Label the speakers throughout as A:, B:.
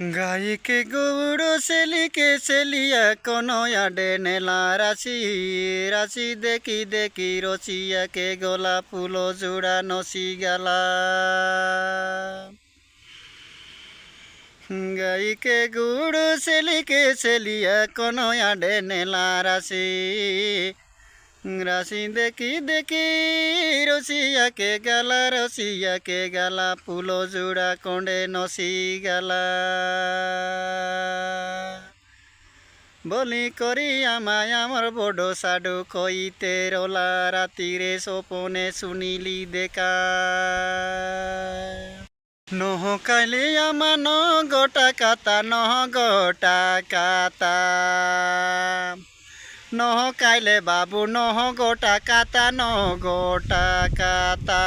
A: গাইকে গৌড় সেলিকে সেলিয়া কোন আডে নেলা রাশি রাশি দেখি দেখি রসিয়াকে গোলা ফুল জোড়া নসি গালা গাইকে গৌড় সেলিকে সেলিয়া কোন আডে নেলা রাশি রাশি দেখি দেখি রসিয়াকে গালা ফুল জোড়া কন্ডে নসি গালা বলি করি আমায় আমার বড় সাডু কইতে রোলা রাতিরে সপনে শুনিলি দেখা নহ কাইলে আমা ন গোটা কাতা নহ গোটা কাতা নহ কাইলে বাবু নহ গোটা কাতা নহ গোটা কাতা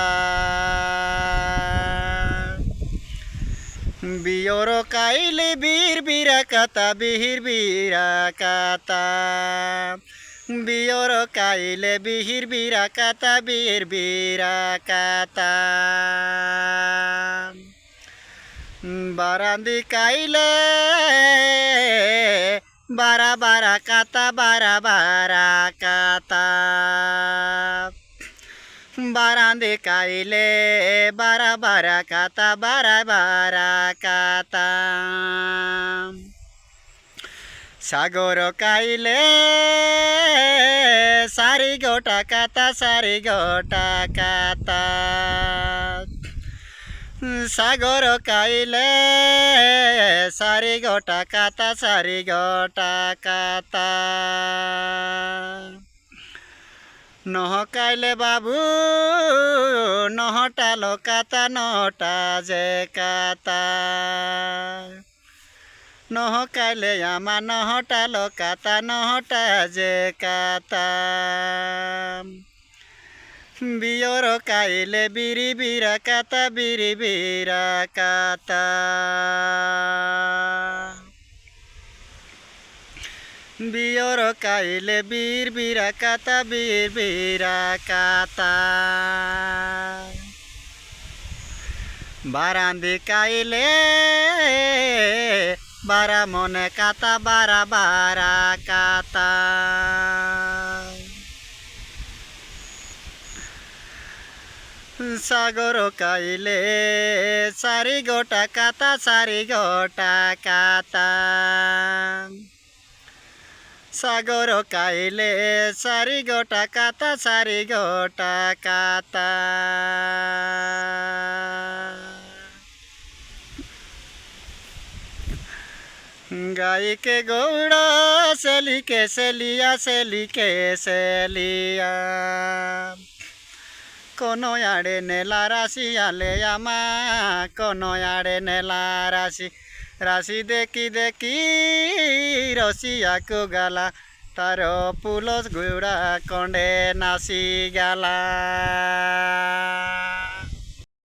A: বিয়র কাইলে বীর বীরা কাতা বিহির বীরা কাতা বিয়র কাইলে বিহির বীরা কাতা বীর বীরা কাতা বারান্দি কাইলে বারা বারা কাতা বারা বারা কাতা বারান্দে কাইলে বারা বারা কাতা বারা বারা কাতা সাগর কাইলে সারি গোটা কাতা সারি গোটা কাতা সাগর কাইলে সারি গোটা কাতা সারি গোটা কাতা নহ কাইলে বাবু নহটা লোকাতা নহটা যে কাতা নহ কাইলে আমা নহটা লোকাতা নহটা যে কাতা বিয়র কাইলে বিরি বিরা কাতা বিরি বিরা কাতা বিয়র কাইলে বীর বীরা কাতা বীর বীরা কাতা বারান্দি কাইলে বারা মনে কাতা বারা বারা কাতা সাগর কাইলে সারি গোটা কাতা সারি গোটা কাতা সাগর কাইলে সারি গোটা কাতা সারি গোটা কাতা গাইকে গৌড়া সেলিকে সেলিয়া সেলিকে সেলিয়া কোন আড়ে নেলা রাশি আলে আমা কোন আড়ে নেলা রাশি রাশি দেখি দেখি রসিয়াকু গালা তার পুলস গুড়া কন্ডে নাসি গালা।